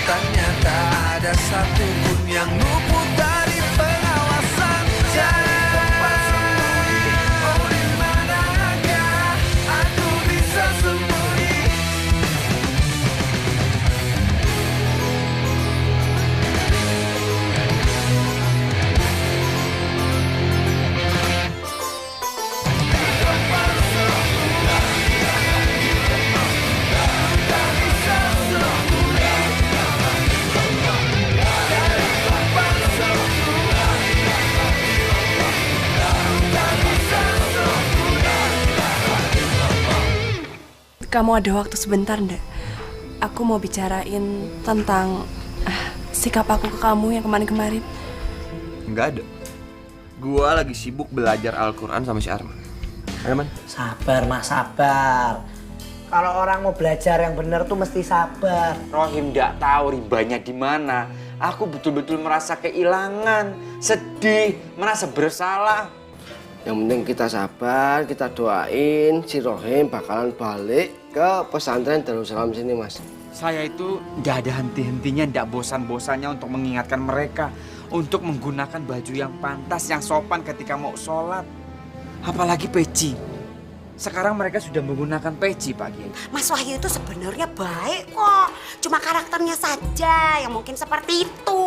Nyatanya tak ada satupun yang luput dari pengawasan. Cari tempat sembunyi, oh di manakah aku bisa sembunyi? Kamu ada waktu sebentar ndak? Aku mau bicarain tentang sikap aku ke kamu yang kemarin-kemarin. Enggak ada. Gua lagi sibuk belajar Al-Quran sama si Arman. Ayo, Man. Sabar, Mas, sabar. Kalau orang mau belajar yang benar tuh mesti sabar. Rohim nggak tahu ribanya di mana. Aku betul-betul merasa kehilangan, sedih, merasa bersalah. Yang penting kita sabar, kita doain si Rohim bakalan balik ke pesantren Darussalam sini, Mas. Saya itu nggak ada henti-hentinya, nggak bosan-bosannya untuk mengingatkan mereka untuk menggunakan baju yang pantas, yang sopan ketika mau sholat. Apalagi peci. Sekarang mereka sudah menggunakan peci, Pak Kiai. Mas Wahyu itu sebenarnya baik kok. Cuma karakternya saja yang mungkin seperti itu.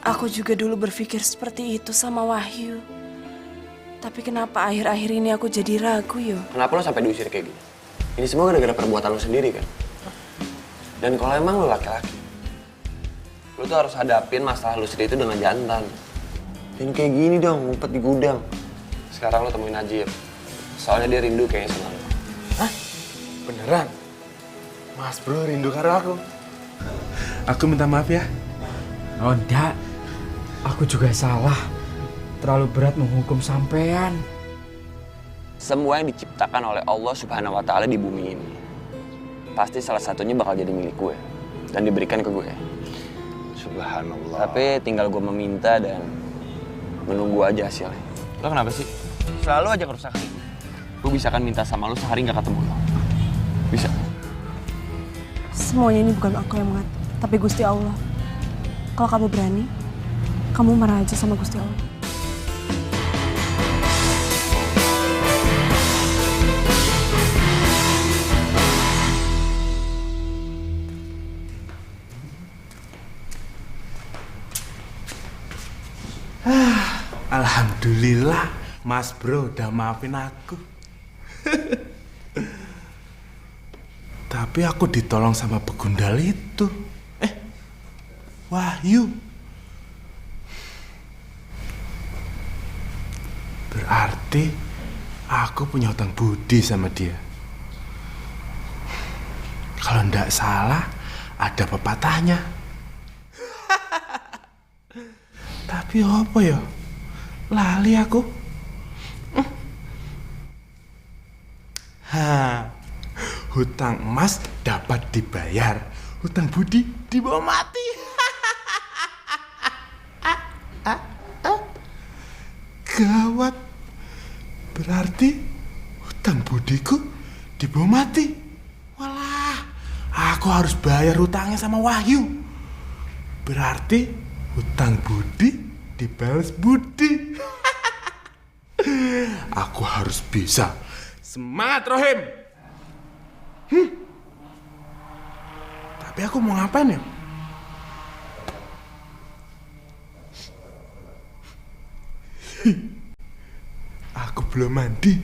Aku juga dulu berpikir seperti itu sama Wahyu. Tapi kenapa akhir-akhir ini aku jadi ragu yo? Kenapa lo sampai diusir kayak gini? Ini semua gara-gara perbuatan lo sendiri kan? Dan kalau emang lo laki-laki, lo tuh harus hadapin masalah lo sendiri itu dengan jantan. Jangan kayak gini dong, ngumpet di gudang. Sekarang lo temuin Najib. Soalnya dia rindu kayaknya sama lo. Hah? Beneran? Mas bro rindu karo aku. Aku minta maaf ya. Oh enggak, aku juga salah. Terlalu berat menghukum sampean. Semua yang diciptakan oleh Allah Subhanahu wa Ta'ala di bumi ini pasti salah satunya bakal jadi milik gue dan diberikan ke gue. Subhanallah. Tapi tinggal gue meminta dan menunggu aja hasilnya. Lo kenapa sih? Selalu aja ngerusak hati gue. Gue bisa kan minta sama lo sehari gak ketemu lo? Bisa? Semuanya ini bukan aku yang mengatur, tapi Gusti Allah. Kalau kamu berani, kamu marah aja sama Gusti Allah. Alhamdulillah, Mas bro udah maafin aku. Tapi aku ditolong sama begundal itu. Wahyu. Berarti aku punya hutang budi sama dia. Kalau ndak salah, ada pepatahnya. Tapi apa ya? Lali aku. Hutang emas dapat dibayar, hutang budi dibawa mati. Gawat. Berarti hutang budiku dibawa mati. Walah, aku harus bayar hutangnya sama Wahyu. Berarti hutang budi dibalas budi. Aku harus bisa. Semangat, Rohim. Tapi aku mau ngapain ya? Aku belum mandi.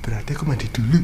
Berarti aku mandi dulu.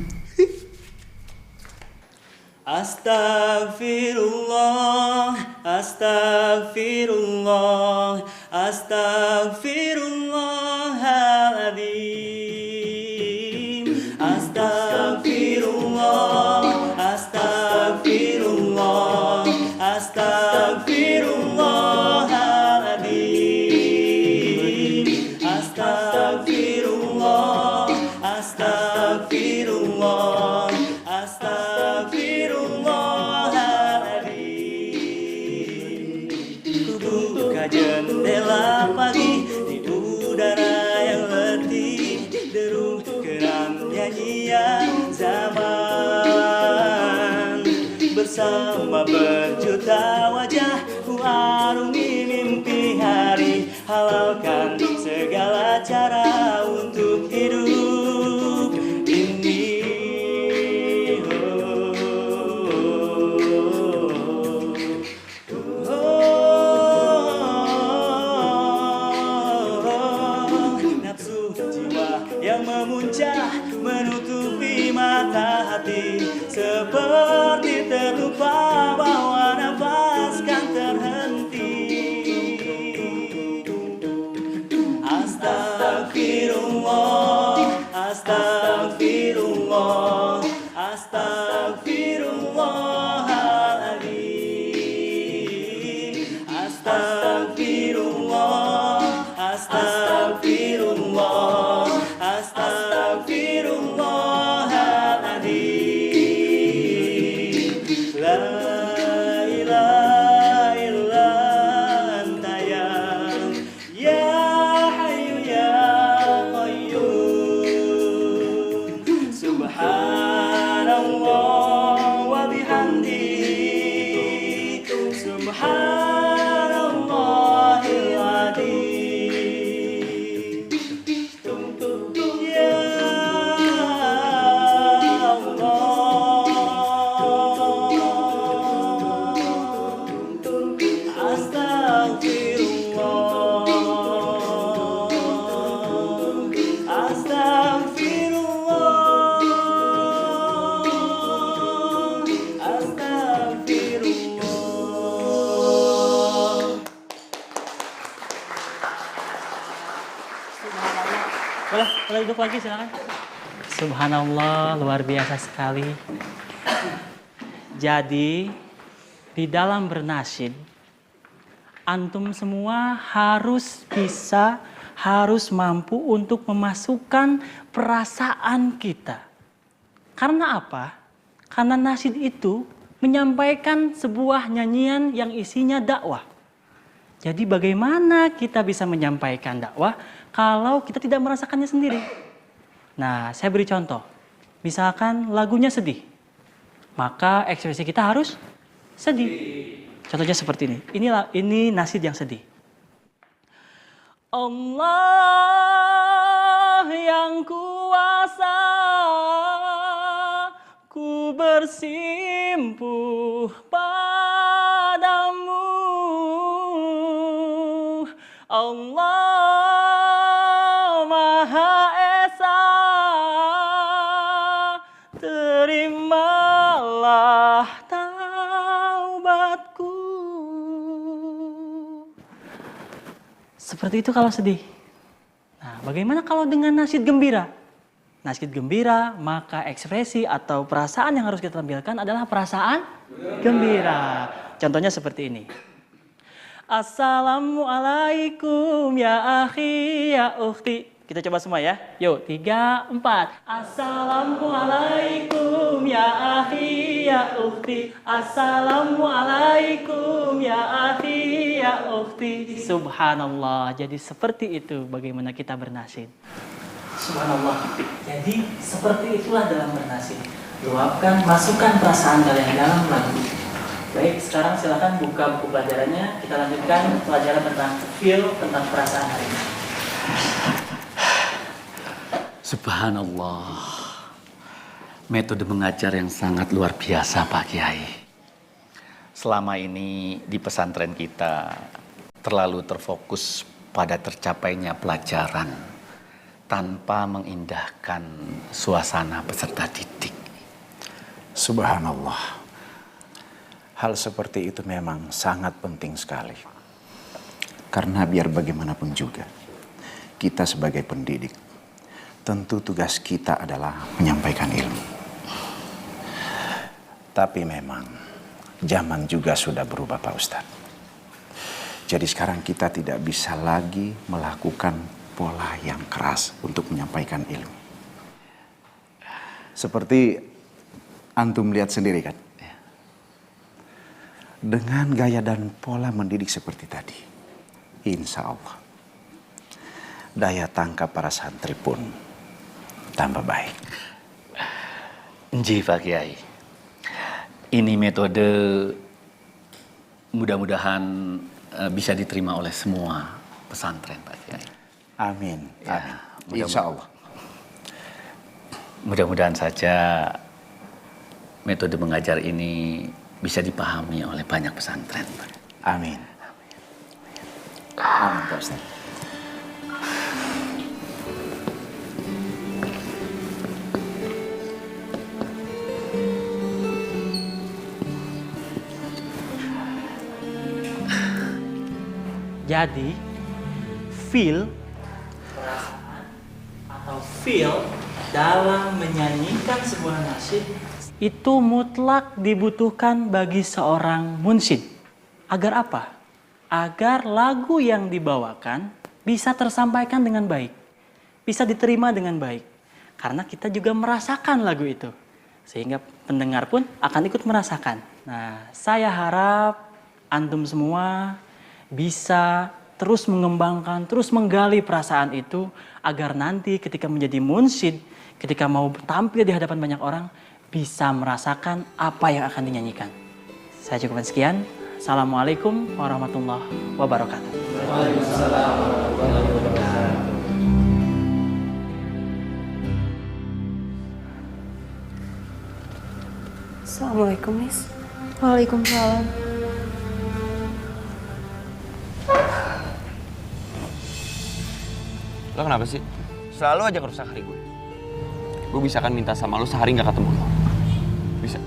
Astagfirullah, astagfirullah, astagfirullahaladzim. Astagfirullah, astagfirullah, astagfirullahaladzim. Astagfirullah, astagfirullah, astagfirullahaladzim. Ku buka jendela pagi di udara yang letih, deru kerang nyanyian zaman bersama berjuta wajah, ku arungi mimpi hari, halalkan segala cara untuk hidup ini. Nafsu jiwa yang memuncah menutupi mata hati, seperti terlupa bahwa nafas kan terhenti. Astagfirullah, astagfirullah, astagfirullahaladzim. Astagfirullah, astagfirullah, astagfirullahaladzim. La ilaha illa anta ya hayyu ya qayyum. Subhanallah wa bihamdihi, subhanallahil azim. Ya Allah, astagfirullah, astagfirullah, astagfirullah. Boleh duduk lagi silakan. Subhanallah, luar biasa sekali. Jadi di dalam bernasyid, antum semua harus bisa, harus mampu untuk memasukkan perasaan kita. Karena apa? Karena nasyid itu menyampaikan sebuah nyanyian yang isinya dakwah. Jadi bagaimana kita bisa menyampaikan dakwah kalau kita tidak merasakannya sendiri? Nah, saya beri contoh. Misalkan lagunya sedih, maka ekspresi kita harus sedih. Contohnya seperti ini. Ini nasyid yang sedih. Allah yang kuasa, ku bersimpuh padamu. Allah Maha Esa, terimalah taubatku. Seperti itu kalau sedih. Nah, bagaimana kalau dengan nasyid gembira? Nasyid gembira, maka ekspresi atau perasaan yang harus kita tampilkan adalah perasaan gembira. Contohnya seperti ini. Assalamualaikum ya akhi ya ukhti. Kita coba semua ya. Yuk, 3, 4. Assalamualaikum ya akhi ya ukhti. Assalamualaikum ya akhi ya ukhti. Subhanallah. Jadi seperti itu bagaimana kita bernasyid. Subhanallah. Jadi seperti itulah dalam bernasyid. Luapkan, masukkan perasaan kalian dalam lagu. Baik, sekarang silakan buka buku pelajarannya. Kita lanjutkan pelajaran tentang feel, tentang perasaan hari ini. Subhanallah. Metode mengajar yang sangat luar biasa Pak Kiai. Selama ini di pesantren kita terlalu terfokus pada tercapainya pelajaran tanpa mengindahkan suasana peserta didik. Subhanallah. Hal seperti itu memang sangat penting sekali. Karena biar bagaimanapun juga, kita sebagai pendidik, tentu tugas kita adalah menyampaikan ilmu. Tapi memang, zaman juga sudah berubah Pak Ustadz. Jadi sekarang kita tidak bisa lagi melakukan pola yang keras untuk menyampaikan ilmu. Seperti antum lihat sendiri kan? Dengan gaya dan pola mendidik seperti tadi, insya Allah daya tangkap para santri pun tambah baik. Nji Pak Kiai. Ini metode mudah-mudahan bisa diterima oleh semua pesantren, Pak Kiai. Amin. Ya, Insya Allah. Mudah-mudahan saja metode mengajar ini bisa dipahami oleh banyak pesantren, Pak. Amin. Amin, Pak Ustaz. Jadi, feel atau feel dalam menyanyikan sebuah nasyid itu mutlak dibutuhkan bagi seorang munsyid. Agar apa? Agar lagu yang dibawakan bisa tersampaikan dengan baik, bisa diterima dengan baik. Karena kita juga merasakan lagu itu, sehingga pendengar pun akan ikut merasakan. Nah, saya harap antum semua bisa terus mengembangkan, terus menggali perasaan itu agar nanti ketika menjadi munsyid, ketika mau tampil di hadapan banyak orang, bisa merasakan apa yang akan dinyanyikan. Saya cukupkan sekian. Assalamualaikum warahmatullahi wabarakatuh. Waalaikumsalam warahmatullahi wabarakatuh. Assalamualaikum, Nis. Waalaikumsalam. Lo kenapa sih? Selalu aja ngerusak hari gue. Gue bisa kan minta sama lo sehari gak ketemu lo. Bisa.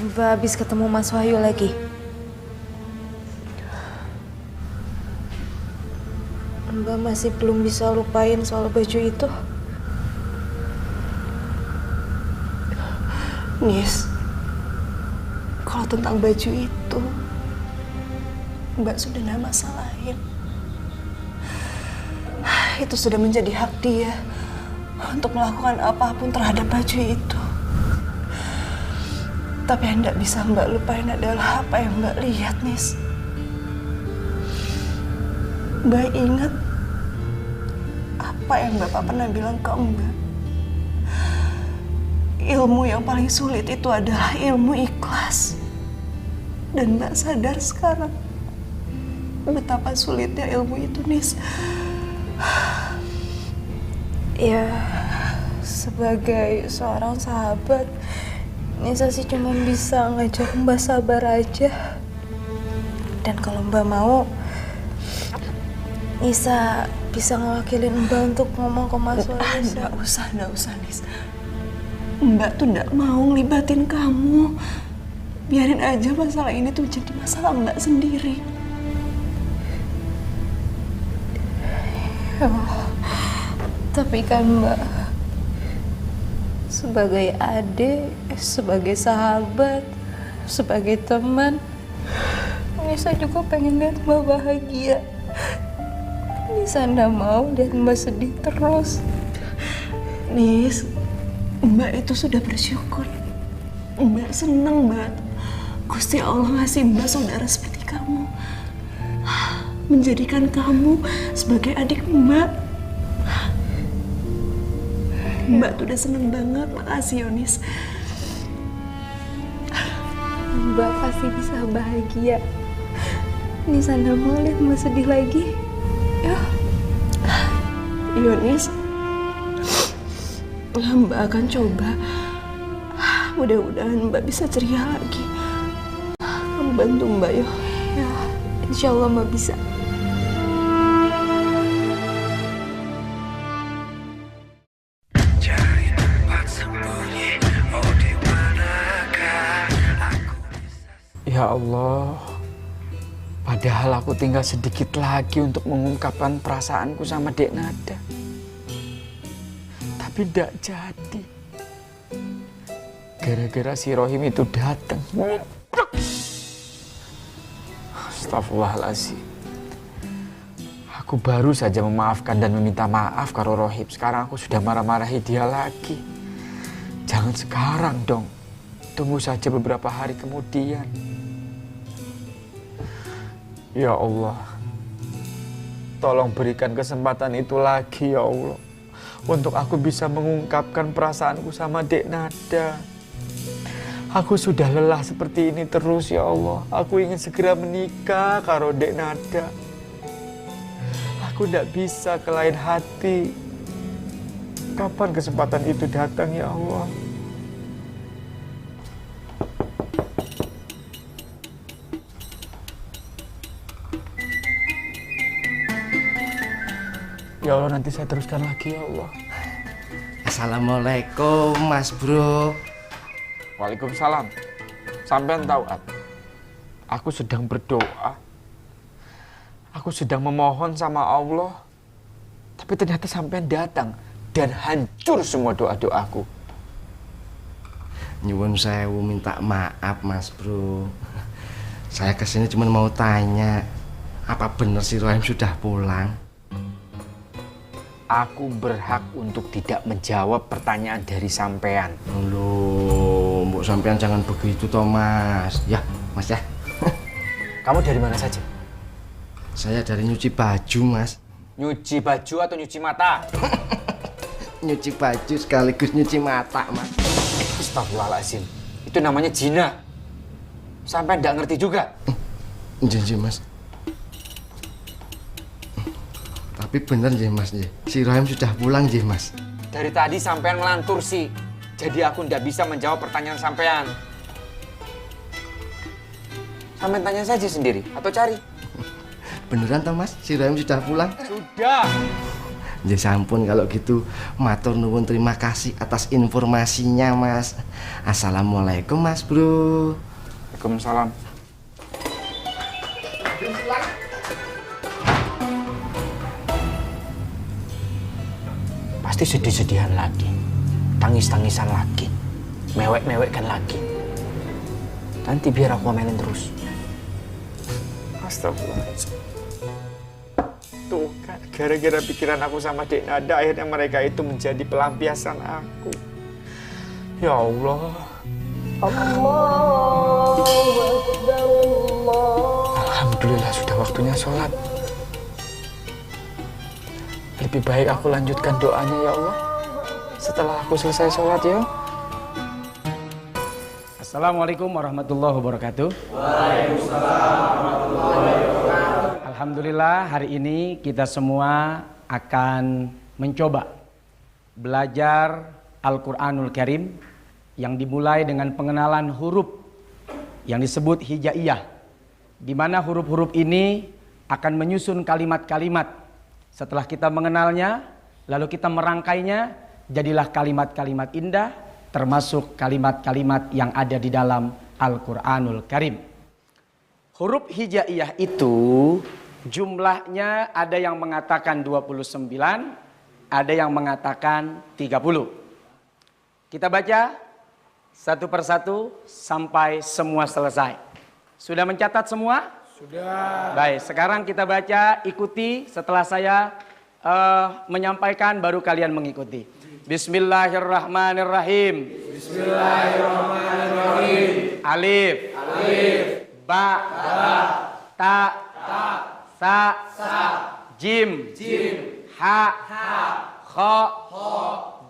Mbak habis ketemu Mas Wahyu lagi. Mbak masih belum bisa lupain soal baju itu. Nis, kalau tentang baju itu, Mbak sudah nggak masalahin. Itu sudah menjadi hak dia untuk melakukan apapun terhadap baju itu. Tapi yang tidak bisa Mbak lupain adalah apa yang Mbak lihat, Nis. Mbak ingat apa yang Bapak pernah bilang ke Mbak. Ilmu yang paling sulit itu adalah ilmu ikhlas. Dan Mbak sadar sekarang betapa sulitnya ilmu itu, Nis. Ya, sebagai seorang sahabat, Nisa sih cuma bisa ngajak Mbak sabar aja. Dan kalau Mbak mau, Nisa bisa ngewakilin Mbak untuk ngomong ke Mas Wahyu. Nggak usah, Nis. Mbak tuh nggak mau ngelibatin kamu. Biarin aja masalah ini tuh jadi masalah Mbak sendiri. Oh, tapi kan Mbak, sebagai adik, sebagai sahabat, sebagai teman, Nisa juga pengen lihat Mbak bahagia. Nisa nggak mau lihat Mbak sedih terus. Nis, Mbak itu sudah bersyukur. Mbak seneng banget. Gusti Allah ngasih Mbak saudara seperti kamu. Menjadikan kamu sebagai adik Mbak. Mbak tuh udah seneng banget. Makasih, Yonis. Mbak pasti bisa bahagia. Nisa nggak mau lihat Mbak sedih lagi. Ya. Yonis, Mbak akan coba. Mudah-mudahan Mbak bisa ceria lagi. Membantu Mbak, yo. Ya, insya Allah Mbak bisa. Cari tempat sembunyi, oh di manakah aku bisa. Ya Allah, padahal aku tinggal sedikit lagi untuk mengungkapkan perasaanku sama Dek Nada. Tapi tidak jadi. Gara-gara si Rohim itu datang. Astagfirullahaladzim. Aku baru saja memaafkan dan meminta maaf karo Rohim. Sekarang aku sudah marah-marahi dia lagi. Jangan sekarang dong. Tunggu saja beberapa hari kemudian. Ya Allah, tolong berikan kesempatan itu lagi ya Allah. Untuk aku bisa mengungkapkan perasaanku sama Dek Nada. Aku sudah lelah seperti ini terus ya Allah. Aku ingin segera menikah karo Dek Nada. Aku tidak bisa ke lain hati. Kapan kesempatan itu datang ya Allah? Ya Allah, nanti saya teruskan lagi ya Allah. Assalamualaikum Mas Bro. Waalaikumsalam. Sampean tahu aku sedang berdoa. Aku sedang memohon sama Allah. Tapi ternyata sampean datang dan hancur semua doa-doaku. Nyuwun sewu, minta maaf Mas Bro. Saya kesini cuma mau tanya, apa benar si Rohim sudah pulang? Aku berhak untuk tidak menjawab pertanyaan dari sampean. Loh, Mbok sampean jangan begitu toh Mas. Ya, Mas ya. Kamu dari mana saja? Saya dari nyuci baju, Mas. Nyuci baju atau nyuci mata? Nyuci baju sekaligus nyuci mata, Mas. Astagfirullahaladzim. Itu namanya zina. Sampai nggak ngerti juga. Janji, Mas. Tapi bener ya Mas, si Rohim sudah pulang ya Mas. Dari tadi sampean ngelantur sih. Jadi aku nggak bisa menjawab pertanyaan sampean. Sampean tanya saja sendiri atau cari. Beneran toh Mas, si Rohim sudah pulang? Sudah. Ya sampun kalau gitu, matur nuwun terima kasih atas informasinya Mas. Assalamualaikum Mas Bro. Waalaikumsalam. Pasti sedih-sedihan lagi, tangis-tangisan lagi, mewek-mewekkan lagi. Nanti biar aku omelin terus. Astagfirullahaladzim. Tuh kan, gara-gara pikiran aku sama Dek Nada, akhirnya mereka itu menjadi pelampiasan aku. Ya Allah. Alhamdulillah sudah waktunya sholat. Lebih baik aku lanjutkan doanya ya Allah. Setelah aku selesai sholat ya. Assalamualaikum warahmatullahi wabarakatuh. Waalaikumsalam warahmatullahi wabarakatuh. Alhamdulillah hari ini kita semua akan mencoba belajar Al-Quranul Karim yang dimulai dengan pengenalan huruf yang disebut hijaiyah, di mana huruf-huruf ini akan menyusun kalimat-kalimat. Setelah kita mengenalnya, lalu kita merangkainya, jadilah kalimat-kalimat indah, termasuk kalimat-kalimat yang ada di dalam Al-Quranul Karim. Huruf hijaiyah itu jumlahnya ada yang mengatakan 29, ada yang mengatakan 30. Kita baca satu persatu sampai semua selesai. Sudah mencatat semua? Sudah. Baik, sekarang kita baca, ikuti setelah saya menyampaikan baru kalian mengikuti. Bismillahirrahmanirrahim. Bismillahirrahmanirrahim. Alif. Alif. Ba. Ba. Ta. Ta. Sa. Sa. Jim. Jim. Ha. Ha. Kha. Kha.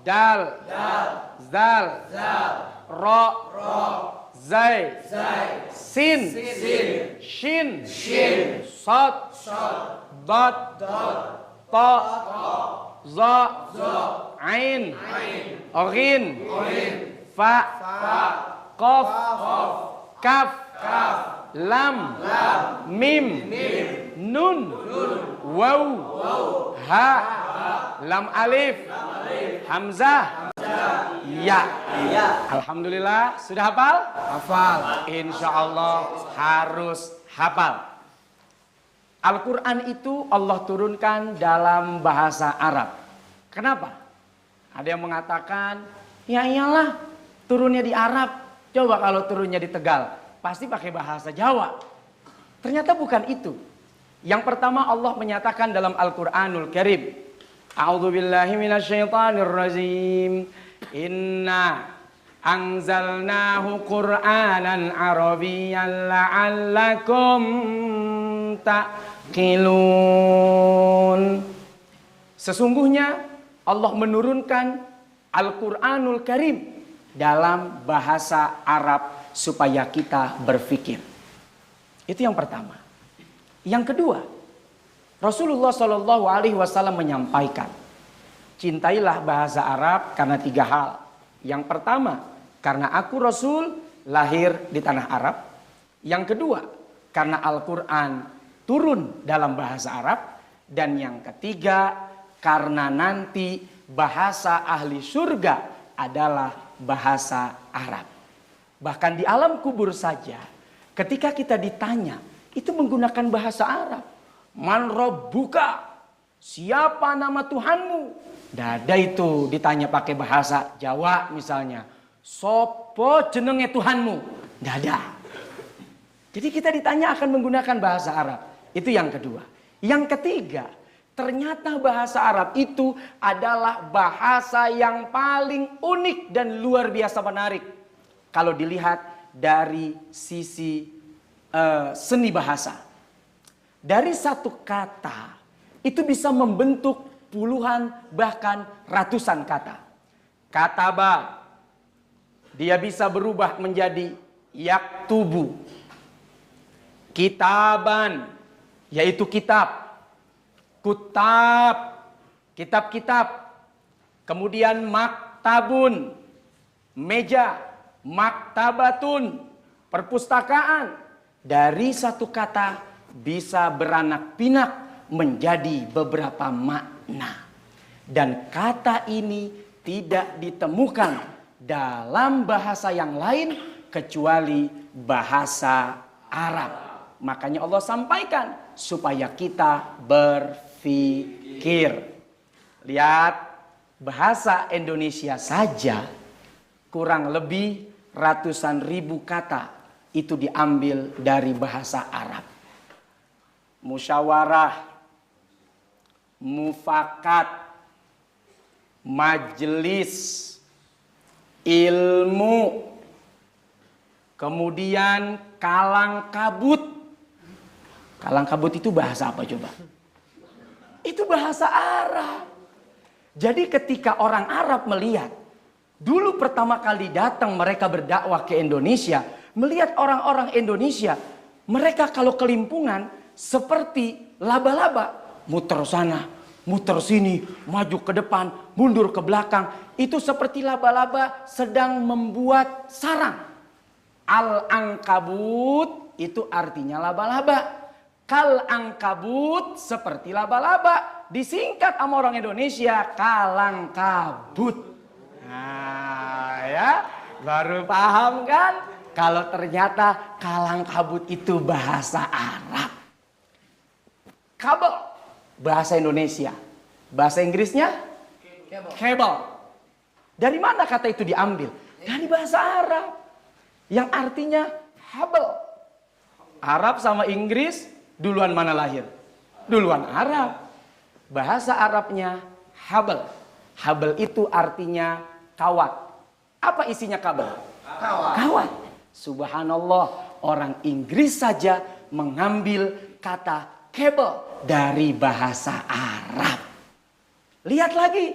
Dal. Dal. Zal. Zal. Ro. Ro. Zai. Zai. Sin. Sin. Shin. Shin. Sad. Sad. Dad. Dad. Ta. Ta. Za. Za. Ain. Ain. Ghin. Ghin. Fa. Fa. Qaf. Qaf. Kaf. Kaf. Lam. Lam. Mim. Mim. Nun. Nun. Waw. Waw. Ha. Ha. Lam alif. Lam alif. Hamzah. Ya. Ya. Alhamdulillah sudah hafal? Hafal. Insya Allah harus hafal. Al-Quran itu Allah turunkan dalam bahasa Arab. Kenapa? Ada yang mengatakan, ya iyalah turunnya di Arab. Coba kalau turunnya di Tegal, pasti pakai bahasa Jawa. Ternyata bukan itu. Yang pertama Allah menyatakan dalam Al-Quranul Karim. A'udzubillahi minasyaitonirrajim. Inna anzalnahu Qur'anan Arabiyyan la'allakum taqilun. Sesungguhnya Allah menurunkan Al-Qur'anul Karim dalam bahasa Arab supaya kita berpikir. Itu yang pertama. Yang kedua, Rasulullah Shallallahu Alaihi Wasallam menyampaikan, cintailah bahasa Arab karena 3 hal. Yang pertama, karena aku Rasul lahir di tanah Arab. Yang kedua, karena Al-Quran turun dalam bahasa Arab. Dan yang ketiga, karena nanti bahasa ahli surga adalah bahasa Arab. Bahkan di alam kubur saja, ketika kita ditanya, itu menggunakan bahasa Arab. Man rabbuka, siapa nama Tuhanmu? Dada itu ditanya pakai bahasa Jawa misalnya. Sopo jenenge Tuhanmu? Dada. Jadi kita ditanya akan menggunakan bahasa Arab. Itu yang kedua. Yang ketiga, ternyata bahasa Arab itu adalah bahasa yang paling unik dan luar biasa menarik. Kalau dilihat dari sisi seni bahasa. Dari satu kata itu bisa membentuk puluhan bahkan ratusan kata. Kataba, dia bisa berubah menjadi yaktubu. Kitaban, yaitu kitab. Kutab, kitab-kitab. Kemudian maktabun, meja. Maktabatun, perpustakaan. Dari satu kata bisa beranak pinak menjadi beberapa makna. Dan kata ini tidak ditemukan dalam bahasa yang lain kecuali bahasa Arab. Makanya Allah sampaikan supaya kita berpikir. Lihat, bahasa Indonesia saja kurang lebih ratusan ribu kata itu diambil dari bahasa Arab. Musyawarah, mufakat, majelis, ilmu, kemudian kalang kabut. Kalang kabut itu bahasa apa coba? Itu bahasa Arab. Jadi ketika orang Arab melihat, dulu pertama kali datang mereka berdakwah ke Indonesia, melihat orang-orang Indonesia, mereka kalau kelimpungan seperti laba-laba, muter sana, muter sini, maju ke depan, mundur ke belakang. Itu seperti laba-laba sedang membuat sarang. Al-ankabut itu artinya laba-laba. Kal-ankabut seperti laba-laba. Disingkat sama orang Indonesia, kalang kabut. Nah ya, baru paham kan? Kalau ternyata kalang kabut itu bahasa Arab. Kabel, bahasa Indonesia. Bahasa Inggrisnya? Cable. Dari mana kata itu diambil? Dari bahasa Arab. Yang artinya habel. Arab sama Inggris, duluan mana lahir? Duluan Arab. Bahasa Arabnya habel. Habel itu artinya kawat. Apa isinya kabel? Kawat. Subhanallah, orang Inggris saja mengambil kata cable dari bahasa Arab. Lihat lagi.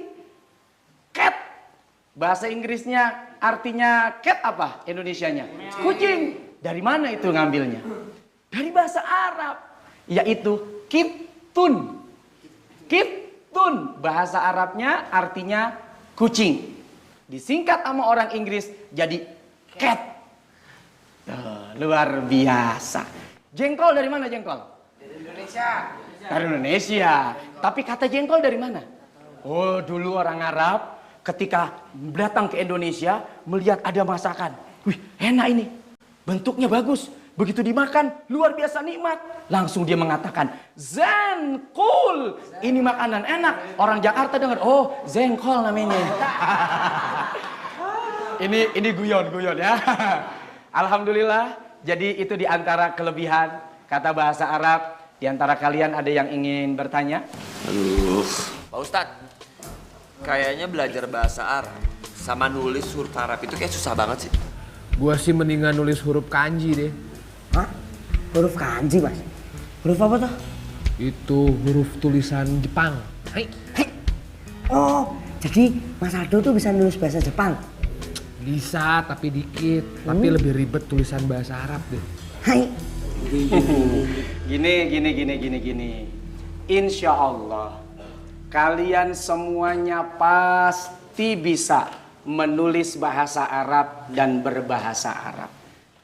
Cat. Bahasa Inggrisnya artinya cat apa Indonesianya? Kucing. Dari mana itu ngambilnya? Dari bahasa Arab. Yaitu kittun. Kittun. Bahasa Arabnya artinya kucing. Disingkat sama orang Inggris jadi cat. Luar biasa. Jengkol dari mana jengkol? Dari Indonesia. Dari Indonesia. Tapi kata jengkol dari mana? Oh, dulu orang Arab ketika datang ke Indonesia melihat ada masakan. Wih, enak ini. Bentuknya bagus. Begitu dimakan, luar biasa nikmat. Langsung dia mengatakan, zenkul. Ini makanan enak. Orang Jakarta dengar, oh zengkol namanya. Ini guyon ya. Alhamdulillah, jadi itu diantara kelebihan kata bahasa Arab. Di antara kalian ada yang ingin bertanya? Aduh, Pak Ustadz, kayaknya belajar bahasa Arab sama nulis huruf Arab itu kayak susah banget sih. Gua sih mendingan nulis huruf kanji deh. Hah? Huruf kanji, Mas? Huruf apa tuh? Itu huruf tulisan Jepang. Hai. Oh, jadi Mas Aldo tuh bisa nulis bahasa Jepang? Bisa, tapi dikit. Tapi lebih ribet tulisan bahasa Arab deh. Hai. Gini. Insya Allah kalian semuanya pasti bisa menulis bahasa Arab dan berbahasa Arab.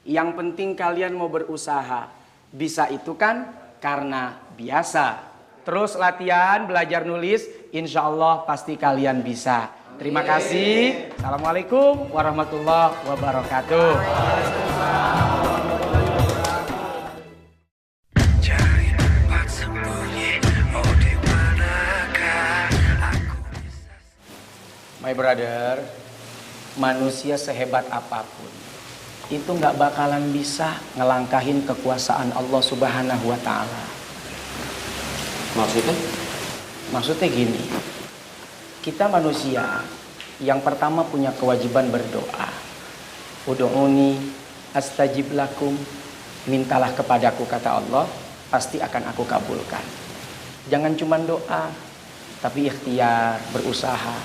Yang penting kalian mau berusaha. Bisa itu kan karena biasa. Terus latihan, belajar nulis, insya Allah pasti kalian bisa. Terima kasih. Assalamualaikum warahmatullahi wabarakatuh. Cari tempat sembunyi, oh di manakah aku bisa. My brother, manusia sehebat apapun itu nggak bakalan bisa ngelangkahin kekuasaan Allah Subhanahu wa Ta'ala. Maksudnya? Maksudnya gini, kita manusia yang pertama punya kewajiban berdoa. Ud'uni astajib lakum, mintalah kepadaku kata Allah, pasti akan aku kabulkan. Jangan cuma doa, tapi ikhtiar, berusaha.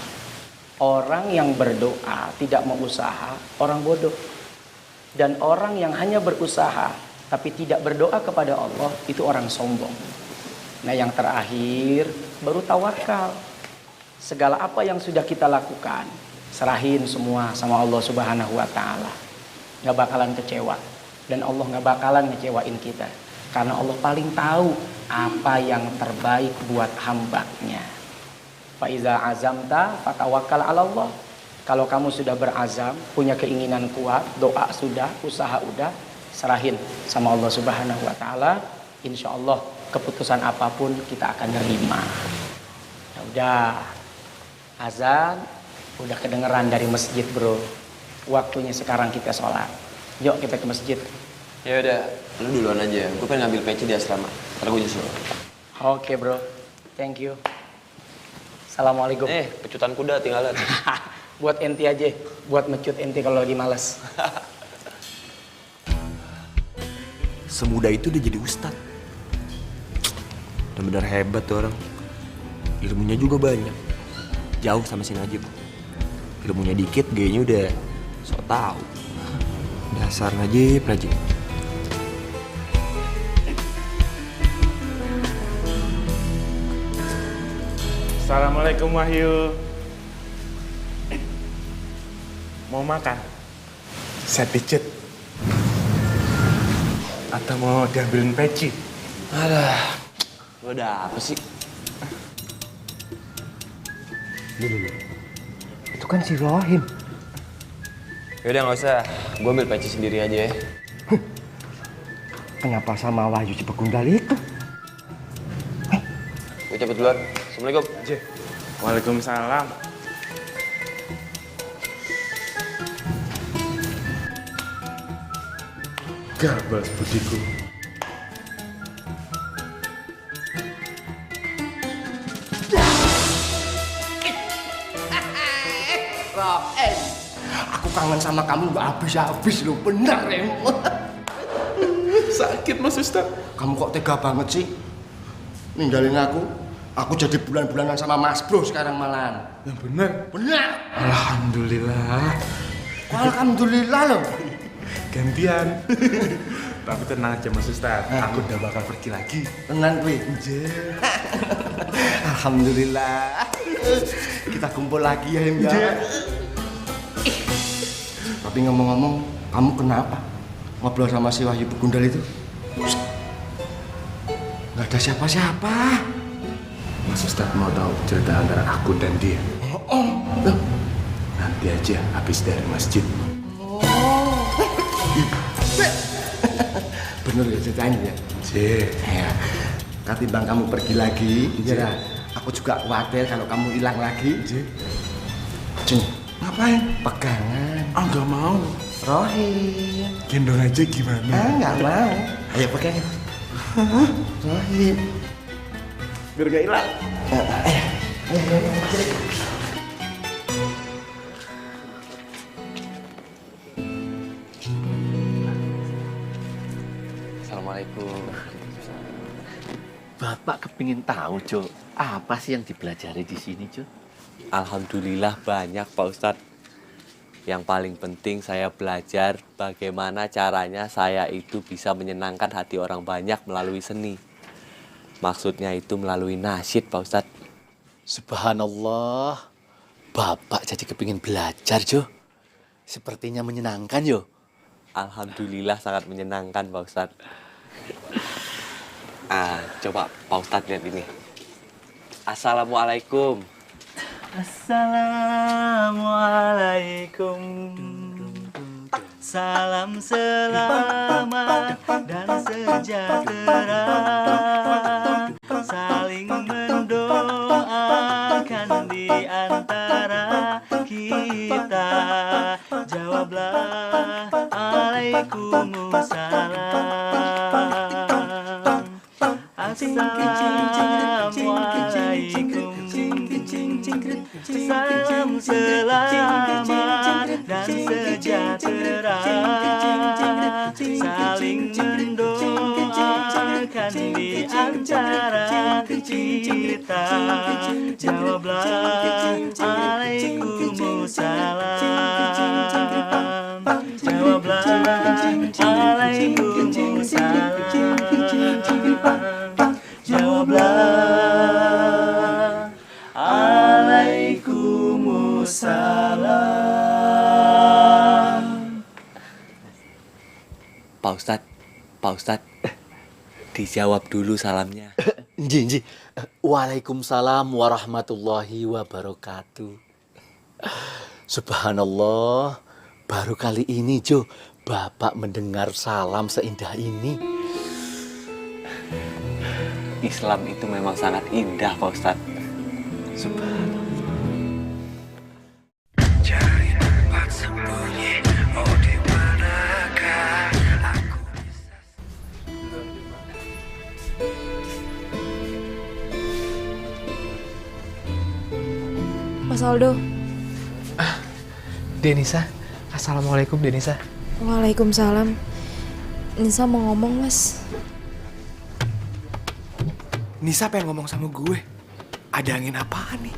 Orang yang berdoa tidak mau usaha, orang bodoh. Dan orang yang hanya berusaha tapi tidak berdoa kepada Allah, itu orang sombong. Nah yang terakhir baru tawakal. Segala apa yang sudah kita lakukan, serahin semua sama Allah Subhanahu wa Ta'ala. Gak bakalan kecewa. Dan Allah gak bakalan ngecewain kita. Karena Allah paling tahu apa yang terbaik buat hambanya. Faiza azamta fatawakkal 'ala Allah. Kalau kamu sudah berazam, punya keinginan kuat, doa sudah, usaha udah, serahin sama Allah Subhanahu wa Ta'ala. Insya Allah keputusan apapun kita akan nerima. Ya udah, azan udah kedengeran dari masjid bro. Waktunya sekarang kita sholat. Yuk kita ke masjid. Ya udah, lu duluan aja. Gue pengen ngambil peci di asrama. Ntar gue nyusul. Oke bro, thank you. Assalamualaikum. Pecutan kuda tinggalan. Buat enti aja, buat mecut enti kalau lagi malas. Semudah itu dia jadi ustad. Bener-bener hebat tuh orang. Ilmunya juga banyak. Jauh sama si Najib. Ilmunya dikit, gayanya udah sok tahu. Dasar Najib. Assalamualaikum Wahyu. Mau makan? Saya pijit. Atau mau diambilin peci? Alah, lu ada apa sih? Dulu. Itu kan si Rohim. Yaudah nggak usah, gue ambil peci sendiri aja ya. Kenapa sama Wahyu Cipegundal itu? Gue cabut duluan. Assalamualaikum. Waalaikumsalam. Gabas budiku. Rohim, aku kangen sama kamu gak habis-habis loh, bener ya. Sakit Mas Ustaz. Kamu kok tega banget sih ninggalin aku? Aku jadi bulan-bulanan sama Mas Bro sekarang malahan. Yang bener? Bener. Alhamdulillah. Kok alhamdulillah loh. Gantian. Tapi tenang aja Mas Ustaz, aku udah bakal pergi lagi. Tenang gue. Alhamdulillah. Kita kumpul lagi ya Im ya. Tapi ngomong-ngomong, kamu kenapa ngobrol sama si Wahyu Begundal itu? Gak ada siapa-siapa. Mas Ustaz mau tahu cerita antara aku dan dia? Nanti aja habis dari masjid. Bener ya ceritanya ya? Ya. Ketimbang kamu pergi lagi, ya, aku juga khawatir kalau kamu hilang lagi. Cing, ngapain? Pegangan. Ah, nggak mau. Rohim. Gendong aja gimana? Ah, nggak mau. Ayo pegangan. Rohim. Biar gak hilang. Assalamualaikum. Bapak kepingin tahu, Jo, apa sih yang dipelajari di sini, Jo? Alhamdulillah banyak, Pak Ustadz. Yang paling penting saya belajar bagaimana caranya saya itu bisa menyenangkan hati orang banyak melalui seni. Maksudnya itu melalui nasyid, Pak Ustadz. Subhanallah, Bapak jadi kepingin belajar, Jo. Sepertinya menyenangkan, Jo. Alhamdulillah sangat menyenangkan, Pak Ustadz. Coba Pak Ustadz lihat ini. Assalamualaikum. Assalamualaikum. Salam selamat dan sejahtera. Saling mendoakan di antara kita. Jawablah Waalaikumsalam. Assalamualaikum. Salam selamat dan sejahtera. Saling mendoakan di antara kita. Jawablah Waalaikumsalam. Jawablah Waalaikumsalam. Jawablah Waalaikumsalam. Pak Ustadz, dijawab dulu salamnya. Nji. Waalaikumsalam warahmatullahi wabarakatuh. Subhanallah, baru kali ini, Jo, Bapak mendengar salam seindah ini. Islam itu memang sangat indah, Pak Ustadz. Subhanallah. Cari tempat sembunyi, oh di manakah aku bisa. Mas Aldo. Denisa, assalamualaikum Denisa. Waalaikumsalam. Nisa mau ngomong, Mas. Nisa pengen ngomong sama gue. Ada angin apaan nih?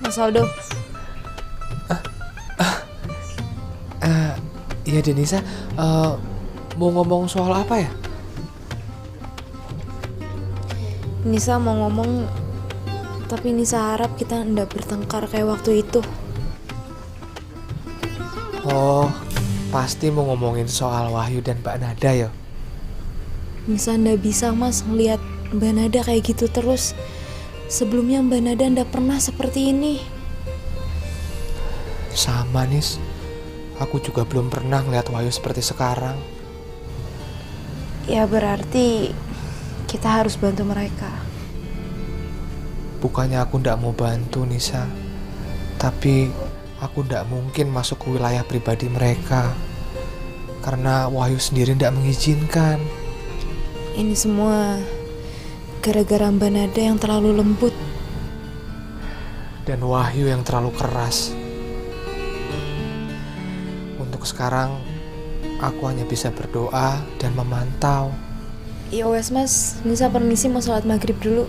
Mas Aldo. Iya Denisa, mau ngomong soal apa ya? Nisa mau ngomong, tapi Nisa harap kita ndak bertengkar kayak waktu itu. Oh, pasti mau ngomongin soal Wahyu dan Mbak Nada ya? Nisa ndak bisa, Mas, ngelihat Mbak Nada kayak gitu terus. Sebelumnya Mbak Nada ndak pernah seperti ini. Sama, Nis. Aku juga belum pernah ngeliat Wahyu seperti sekarang. Ya berarti kita harus bantu mereka. Bukannya aku ndak mau bantu, Nisa. Tapi aku ndak mungkin masuk ke wilayah pribadi mereka. Karena Wahyu sendiri ndak mengizinkan. Ini semua gara-gara Mbak Nada yang terlalu lembut. Dan Wahyu yang terlalu keras. Untuk sekarang, aku hanya bisa berdoa dan memantau. Ya wes, Mas, Nisa permisi mau sholat maghrib dulu.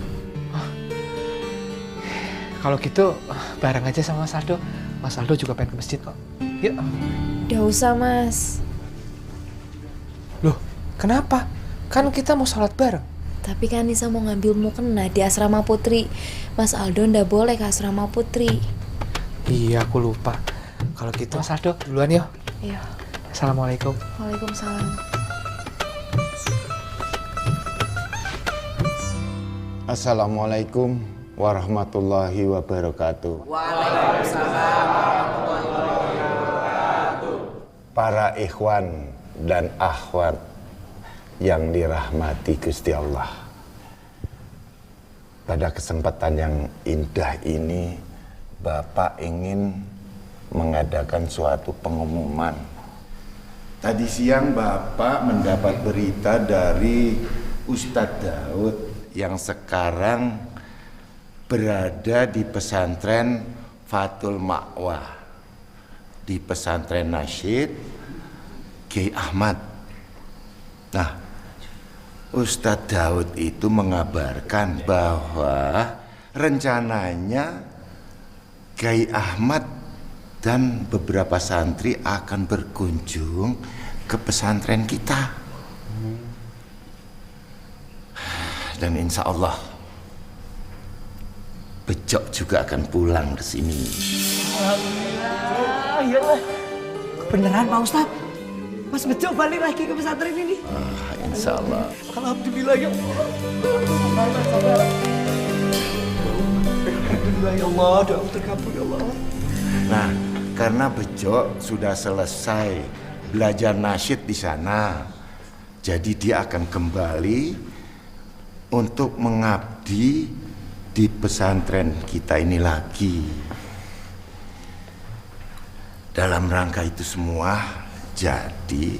Kalau gitu bareng aja sama Mas Aldo. Mas Aldo juga pengen ke masjid kok. Yuk. Udah usah, Mas. Loh, kenapa? Kan kita mau sholat bareng. Tapi kan Nisa mau ngambil mukena di asrama putri. Mas Aldo ndak boleh ke asrama putri. Iya, aku lupa. Kalau gitu Mas Aldo duluan yuk. Iya. Assalamualaikum. Waalaikumsalam. Assalamualaikum warahmatullahi wabarakatuh. Waalaikumsalam warahmatullahi wabarakatuh. Para ikhwan dan akhwat yang dirahmati Gusti Allah. Pada kesempatan yang indah ini, Bapak ingin mengadakan suatu pengumuman. Tadi siang Bapak mendapat berita dari Ustadz Daud yang sekarang berada di pesantren Fathul Ma'wah. di pesantren Nasyid Kiai Ahmad. Nah, Ustadz Daud itu mengabarkan bahwa rencananya Kiai Ahmad dan beberapa santri akan berkunjung ke pesantren kita. Dan insya Allah Bejo juga akan pulang ke sini. Alhamdulillah, ya Allah. Beneran Pak Ustadz? Mas Bejo balik lagi ke pesantren ini? Insya Allah. Alhamdulillah ya Allah. Alhamdulillah ya Allah, doa terkabul ya Allah. Nah, karena Bejo sudah selesai belajar nasyid di sana, jadi dia akan kembali untuk mengabdi di pesantren kita ini lagi. Dalam rangka itu semua, jadi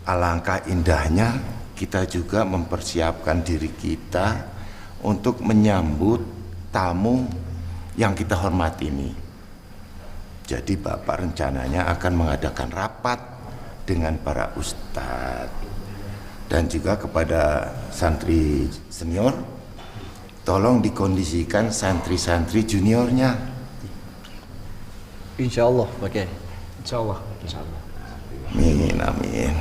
alangkah indahnya kita juga mempersiapkan diri kita untuk menyambut tamu yang kita hormati ini. Jadi Bapak rencananya akan mengadakan rapat dengan para ustadz dan juga kepada santri senior, tolong dikondisikan santri-santri juniornya. Insya Allah, Pak Kiai. Insya Allah. Insya Allah. Amin, amin.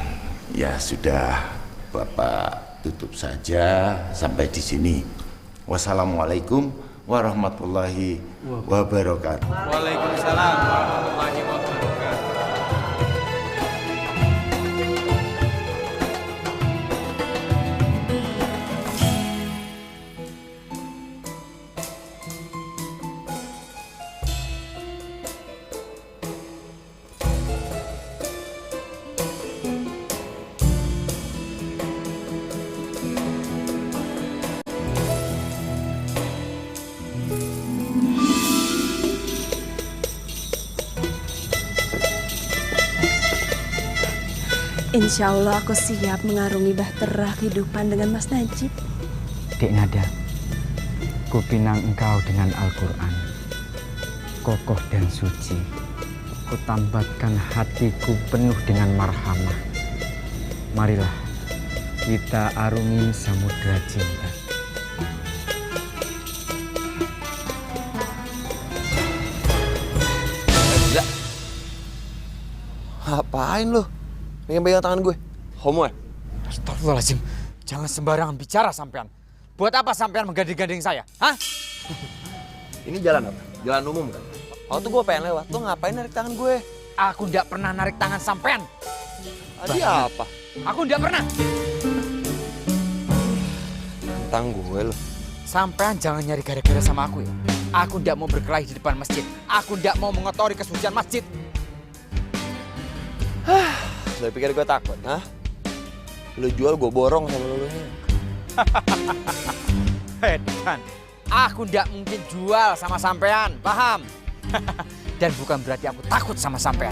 Ya sudah, Bapak tutup saja sampai di sini. Wassalamualaikum warahmatullahi wabarakatuh. Waalaikumsalam warahmatullahi wabarakatuh. Insya Allah aku siap mengarungi bahtera kehidupan dengan Mas Najib. Dek Nada, kupinang engkau dengan Al-Quran, kokoh dan suci. Kutambatkan hatiku penuh dengan marhamah. Marilah kita arungi samudra cinta. Gila. Ngapain lu? Pegang tangan gue. Homo ya? Astagfirullahaladzim. Jangan sembarangan bicara sampean. Buat apa sampean menggandeng-gandeng saya? Hah? Ini jalan apa? Jalan umum kan? Waktu gue pengen lewat, lo ngapain narik tangan gue? Aku tidak pernah narik tangan sampean. Tadi apa? Aku tidak pernah. Tentang gue lo. Sampean jangan nyari gara-gara sama aku ya. Aku tidak mau berkelahi di depan masjid. Aku tidak mau mengotori kesucian masjid. Lo pikir gue takut, hah? Lo jual gue borong sama lo. Hedan, aku tidak mungkin jual sama sampean, paham? Dan bukan berarti aku takut sama sampean.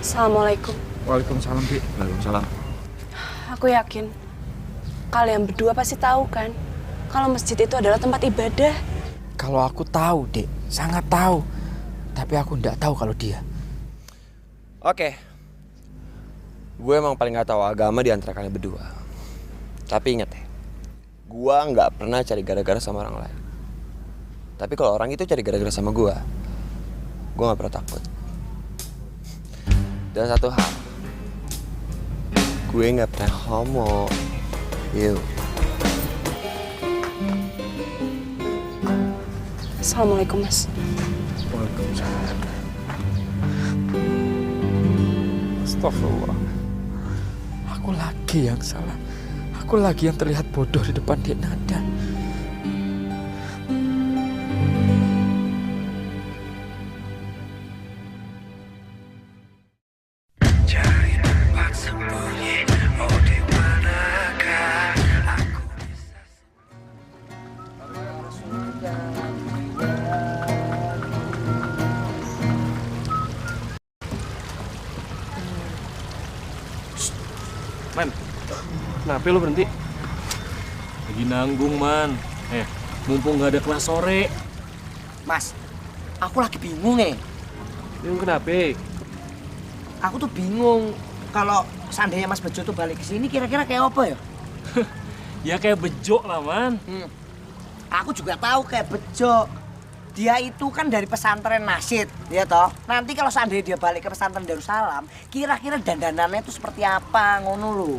Assalamualaikum. Waalaikumsalam, Bi. Waalaikumsalam. Aku yakin kalian berdua pasti tahu kan kalau masjid itu adalah tempat ibadah. Kalau aku tahu, Dek, sangat tahu. Tapi aku tidak tahu kalau dia. Oke. Gue emang paling gak tahu agama di antara kalian berdua. Tapi inget ya, gue gak pernah cari gara-gara sama orang lain. Tapi kalau orang itu cari gara-gara sama gue gak pernah takut. Dan satu hal, gue gak pernah homo. Yuk. Assalamualaikum, Mas. Waalaikumsalam. Astagfirullah. Aku lagi yang salah. Aku lagi yang terlihat bodoh di depan Dek Nada. Cari tempat sembunyi, oh di manakah aku bisa. Man, kenapa lu berhenti? Lagi nanggung, Man. Mumpung gak ada kelas sore. Mas, aku lagi bingung nih. Bingung kenapa? Aku tuh bingung kalau seandainya Mas Bejo tuh balik ke sini kira-kira kayak apa ya? Ya kayak Bejo lah, Man. Aku juga tahu kayak Bejo. Dia itu kan dari pesantren Nasid, ya toh. Nanti kalau seandainya dia balik ke pesantren Darussalam, kira-kira dandanannya itu seperti apa, ngono lho.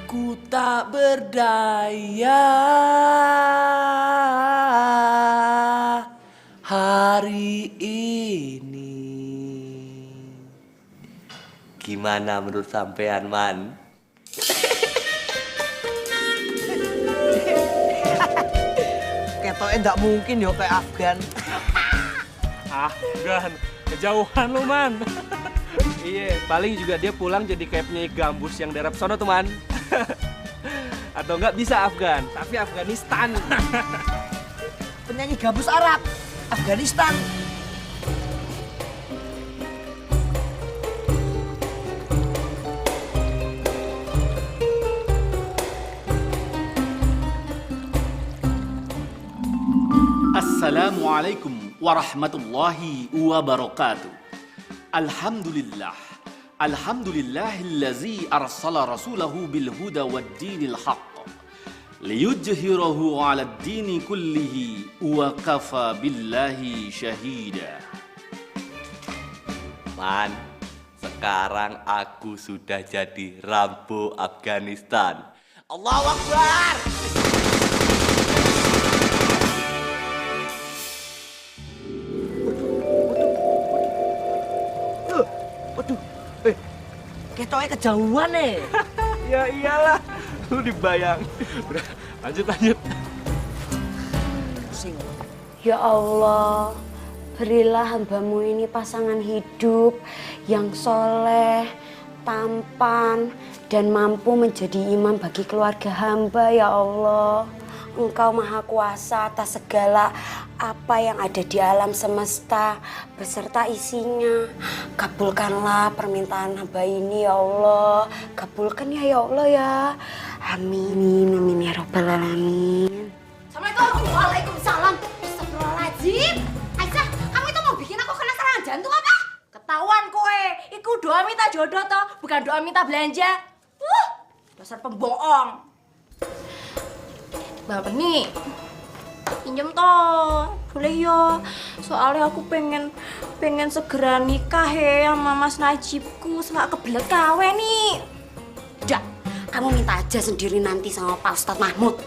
Ku tak berdaya hari ini. Gimana menurut sampean, Man? Ketoknya nggak mungkin yo kayak Afgan. Afgan, kejauhan lu, Man. Iya, paling juga dia pulang jadi kayak penyanyi gambus yang daerah sono tuh, Man. Atau enggak bisa Afgan, tapi Afghanistan. Penyanyi gambus Arab, Afghanistan. Assalamualaikum warahmatullahi wabarakatuh. Alhamdulillah. Alhamdulillahillazi arsala rasulahu bil huda wad dinil haqq liyujhirahu 'alad dini kullihi wa kafa billahi syahida. Man, sekarang aku sudah jadi Rambo Afghanistan. Allahu Akbar! Waduh, ketoknya kejauhan nih. Ya iyalah, lu dibayang. Udah, lanjut. Ya Allah, berilah hambamu ini pasangan hidup yang soleh, tampan, dan mampu menjadi imam bagi keluarga hamba, ya Allah. Engkau maha kuasa atas segala apa yang ada di alam semesta beserta isinya. Kabulkanlah permintaan hamba ini, ya Allah. Kabulkan ya Allah ya. Amin, amin ya Rabbal Alamin. Assalamualaikum. Waalaikumsalam. Astagfirullahaladzim. Aisyah, kamu itu mau bikin aku kena serangan jantung apa? Ketahuan kowe. Iku doa minta jodoh toh, bukan doa minta belanja. Dasar pembohong. Mbak Beni, pinjem toh. Boleh ya. Soalnya aku pengen segera nikah ya sama Mas Najibku. Selak kebelet kawe nih. Udah, kamu minta aja sendiri nanti sama Pak Ustadz Mahmud.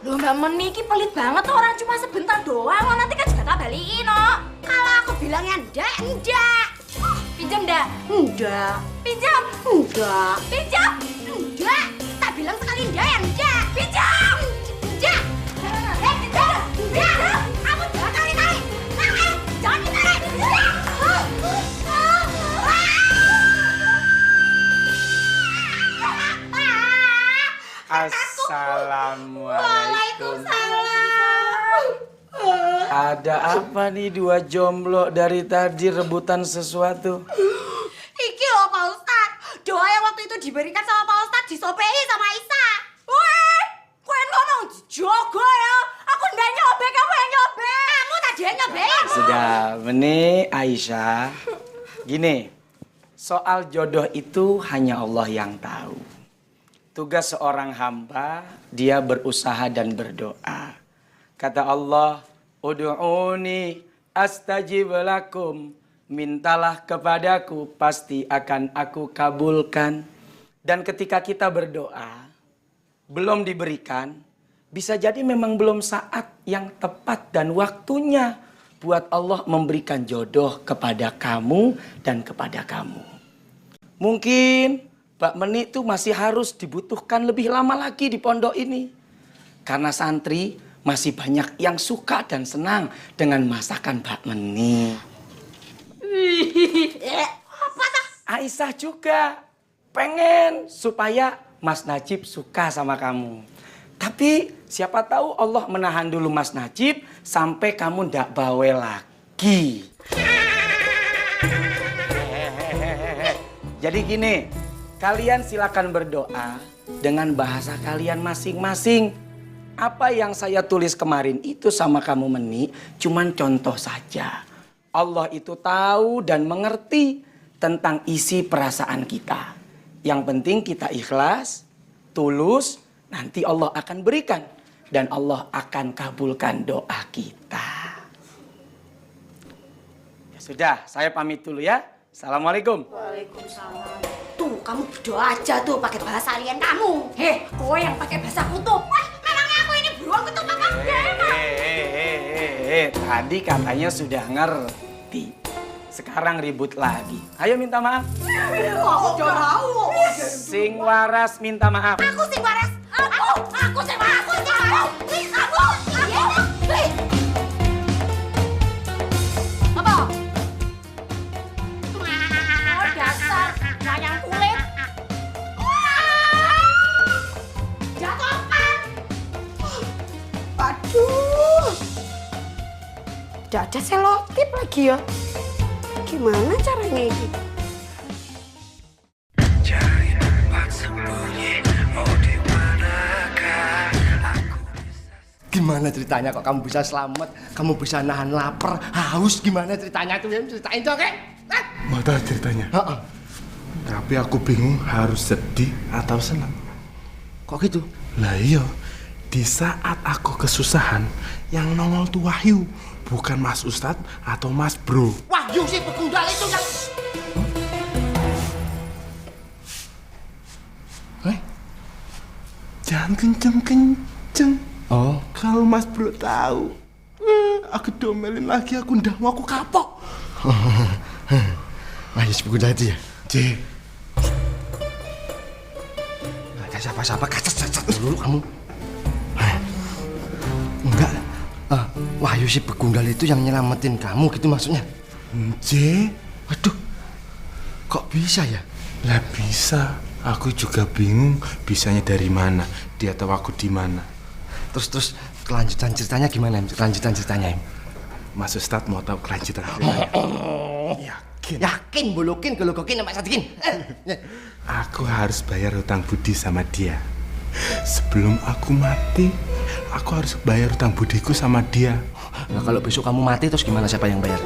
Loh Mbak Meni, ini pelit banget tuh, orang cuma sebentar doang, nanti kan juga tak balikin, no. Kalau aku bilangnya enggak. Pinjam enggak? Enggak. Pinjam? Enggak. Pinjam? Enggak. Tak bilang sekali enggak ya enggak. Pinjam? Enggak. Enggak. Kamu jangan tarik-tarik. Jangan ditarik. Assalamualaikum. Ada apa nih dua jomblo dari tadi rebutan sesuatu? Iki loh Pak Ustadz, doa yang waktu itu diberikan sama Pak Ustadz disopei sama Isa. Weh, kue ngomong jogo ya. Aku nggak nyobek, kamu yang nyobek. Kamu tadi yang nyobein. Sudah, Meni, Aisyah. Gini, soal jodoh itu hanya Allah yang tahu. Tugas seorang hamba, dia berusaha dan berdoa. Kata Allah, Ud'uni astajib lakum. Mintalah kepadaku, pasti akan aku kabulkan. Dan ketika kita berdoa, belum diberikan, bisa jadi memang belum saat yang tepat dan waktunya buat Allah memberikan jodoh kepada kamu dan kepada kamu. Mungkin Mbak Meni itu masih harus dibutuhkan lebih lama lagi di pondok ini. Karena santri masih banyak yang suka dan senang dengan masakan Mbak Meni. Aisyah juga pengen supaya Mas Najib suka sama kamu. Tapi siapa tahu Allah menahan dulu Mas Najib sampai kamu ndak bawel lagi. Jadi gini, kalian silakan berdoa dengan bahasa kalian masing-masing. Apa yang saya tulis kemarin itu sama kamu Meni, cuman contoh saja. Allah itu tahu dan mengerti tentang isi perasaan kita. Yang penting kita ikhlas, tulus, nanti Allah akan berikan. Dan Allah akan kabulkan doa kita. Ya sudah, saya pamit dulu ya. Assalamualaikum. Waalaikumsalam. Tuh, kamu berdoa aja tuh pakai bahasa alien kamu. Heh, kowe yang pakai bahasa kutub. Wah, memangnya aku ini beruang kutub apa? Tadi katanya sudah ngerti. Sekarang ribut lagi. Ayo minta maaf. Aku udah mau. Sing waras minta maaf. Aku sing waras. Aku sing waras. Aku sing waras. Aku. Apa? Oh, dasar wayang kulit. Jatuhkan. Aduh. Tidak ada selotip lagi ya. Gimana caranya ini? Cari tempat sembunyi, oh di manakah aku? Gimana ceritanya kok kamu bisa selamat? Kamu bisa nahan lapar, haus, gimana ceritanya tuh? Ceritain dong, Kek. Mau tahu ceritanya? Tapi aku bingung harus sedih atau senang. Kok gitu? Lah iya, di saat aku kesusahan, yang nongol tuh Wahyu, bukan Mas Ustadz atau Mas Bro. Wahyu sih pegundal itu yang... Jangan kenceng-kenceng. Oh. Kalau Mas Bro tahu, aku domelin lagi, aku ndak mau, aku kapok. Wahyu si pegundal itu ya? J. Gak ada siapa-siapa, kacat dulu kamu. Enggak. Wahyu si begundal itu yang nyelamatin kamu gitu maksudnya? J. Waduh, kok bisa ya? Lah bisa. Aku juga bingung bisanya dari mana. Dia tahu aku di mana. Terus kelanjutan ceritanya gimana? Kelanjutan ceritanya, Mas Ustadz mau tahu kelanjutan ceritanya? Yakin, bulukin, gelogokin, sama sadikin. Aku harus bayar hutang budi sama dia. Sebelum aku mati, aku harus bayar hutang budiku sama dia. Nah, kalau besok kamu mati terus gimana, siapa yang bayar?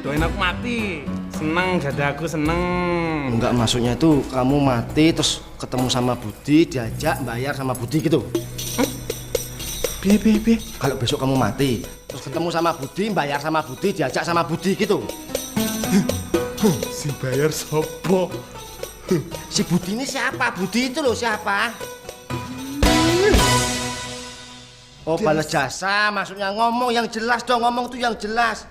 Doain aku mati. Seneng, jadi aku seneng. Enggak, maksudnya itu kamu mati terus ketemu sama Budi, diajak bayar sama Budi gitu. Bi. Kalau besok kamu mati terus ketemu sama Budi, bayar sama Budi, diajak sama Budi gitu. Si bayar sopo? Si Budi ini siapa? Budi itu loh siapa? Oh, balas jasa, maksudnya ngomong yang jelas dong, ngomong tuh yang jelas.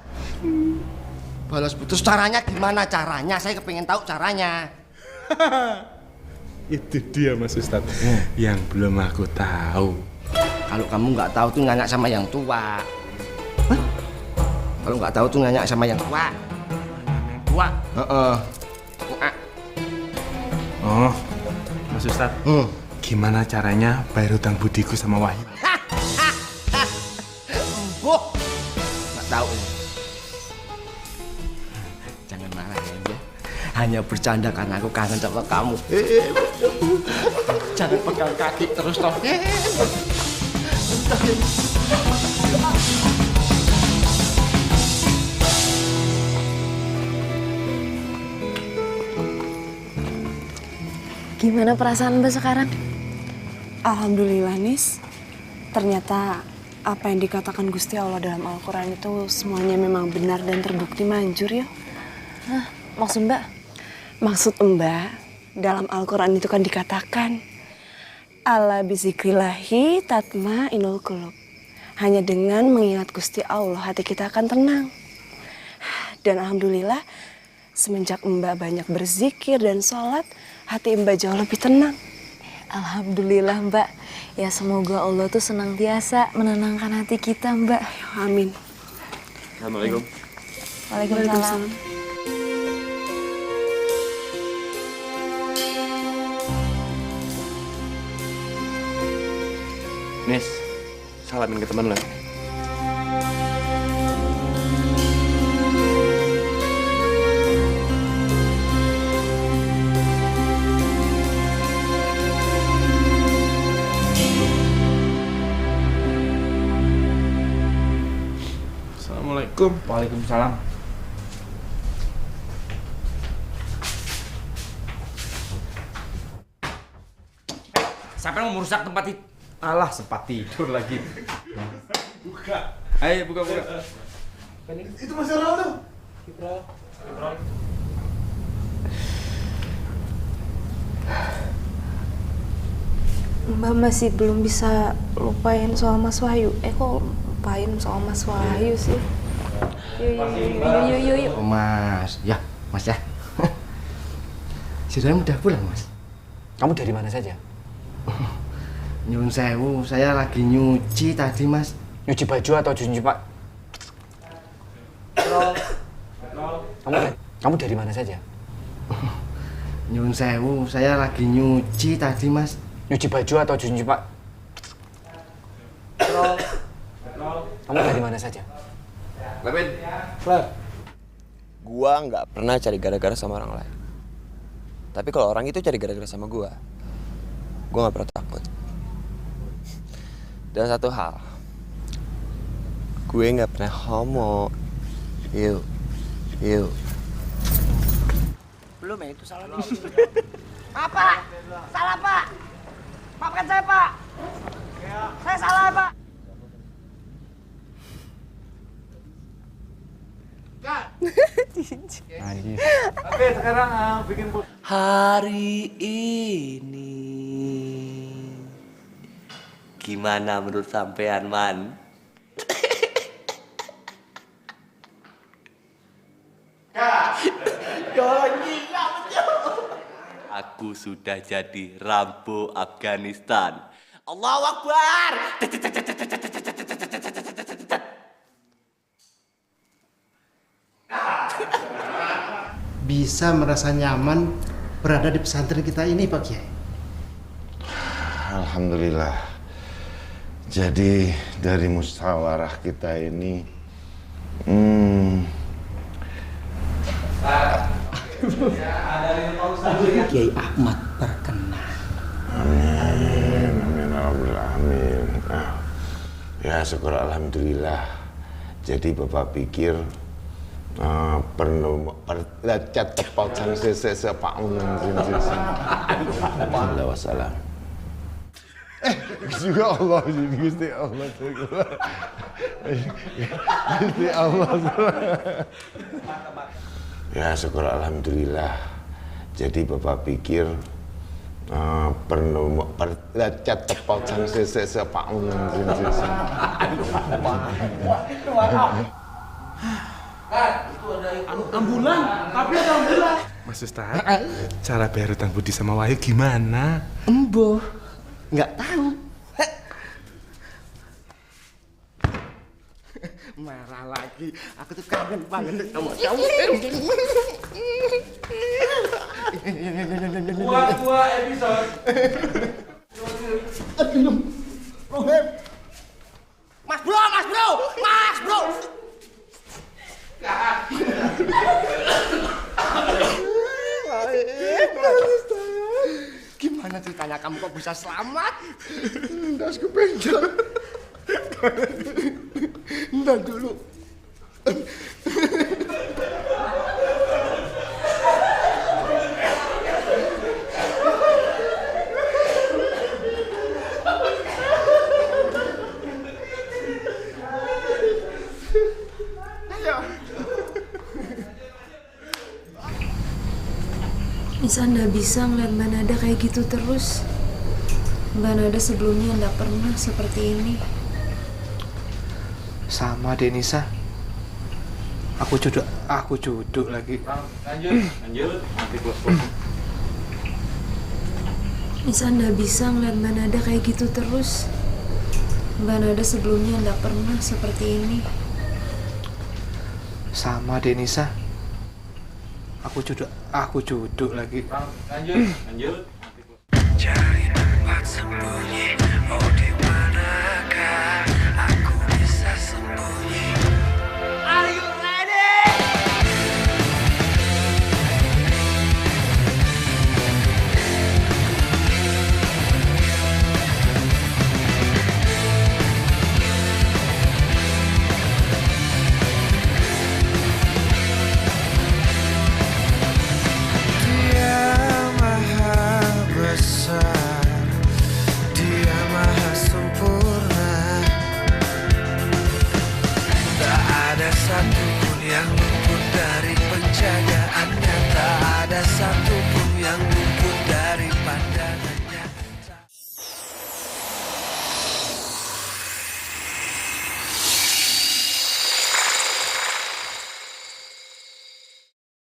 Balas putus, caranya gimana caranya? Saya kepengen tahu caranya. Itu dia Mas Ustadz yang belum aku tahu. Kalau kamu nggak tahu tuh nanya sama yang tua. Kalau nggak tahu tuh nanya sama yang tua. Tua? Oh, Mas Ustadz, gimana caranya bayar hutang budiku sama Wahyu? Nggak tahu ini. Jangan marah ya. Hanya bercanda karena aku kangen sama kamu. Jangan pegang kaki terus toh. Gimana perasaan Mbak sekarang? Alhamdulillah, Nis. Ternyata apa yang dikatakan Gusti Allah dalam Al-Quran itu semuanya memang benar dan terbukti manjur ya. Hah, maksud Mbak? Maksud Mbak, dalam Al-Quran itu kan dikatakan Ala bizikrillahi tatmainul qulub. Hanya dengan mengingat Gusti Allah hati kita akan tenang. Dan alhamdulillah semenjak Mbak banyak berzikir dan sholat, hati Mbak jauh lebih tenang. Alhamdulillah Mbak. Ya semoga Allah tuh senantiasa menenangkan hati kita Mbak. Amin. Assalamualaikum. Waalaikumsalam. Nis, salamin ke teman lo. Assalamualaikum. Waalaikumsalam. Siapa yang mau merusak tempat itu? Alah, sempat tidur lagi. Buka. Ayo, buka. Itu masih Ronaldo. Mbak masih belum bisa lupain soal Mas Wahyu. Kok lupain soal Mas Wahyu sih? Yuk. Oh, Mas. Ya, Mas ya. Si Ram udah pulang, Mas. Kamu dari mana saja? Nyuwun sewu, saya lagi nyuci tadi, Mas. Nyuci baju atau cuci pak? Kamu dari mana saja? Nyuwun sewu, saya lagi nyuci tadi, Mas. Nyuci baju atau cuci pak? Kamu dari mana saja? Lepin. Gua nggak pernah cari gara-gara sama orang lain. Tapi kalau orang itu cari gara-gara sama gua nggak pernah takut. Dan satu hal, gue nggak pernah homo. Yuk. Belum ya, itu salah nih. Pak, salah Pak. Maafkan saya Pak. Saya salah Pak. Anjir. Oke, sekarang bikin Hari ini gimana menurut sampean, Man? Aku sudah jadi Rambo Afghanistan. Allahu Akbar. Bisa merasa nyaman berada di pesantren kita ini, Pak Kiai? Alhamdulillah. Jadi dari musyawarah kita ini, Kiai Ahmad berkenan. amin, amin. Ya syukur alhamdulillah. Jadi Bapak pikir perlu cat tepat sang sese Pak Alhamdulillah wassalam. Juga Allah, Gusti Allah. Gusti Allah. Ya syukur alhamdulillah. Jadi Bapak pikir perlu cat tepat sang sese Pak Ambulan, tapi ada ambulan. Mas Ustaz, cara bayar hutang budi sama Wahyu gimana? Embo, nggak tahu. Marah lagi, aku tuh kangen banget sama kamu. Dua episode. Mas bro. Gimana ceritanya kamu kok bisa selamat? Das kepenjal. Ntar dulu. Nisa nggak bisa ngeliat Mbak Nada kayak gitu terus. Mbak Nada sebelumnya nggak pernah seperti ini. Sama deh Nisa. Aku cuduk lagi. Lanjut. Nanti close. Nisa nggak bisa ngeliat Mbak Nada kayak gitu terus. Mbak Nada sebelumnya nggak pernah seperti ini. Sama deh Nisa. Aku cuduk lagi. Lanjut. Cari tempat sembunyi, oh di mana pandangan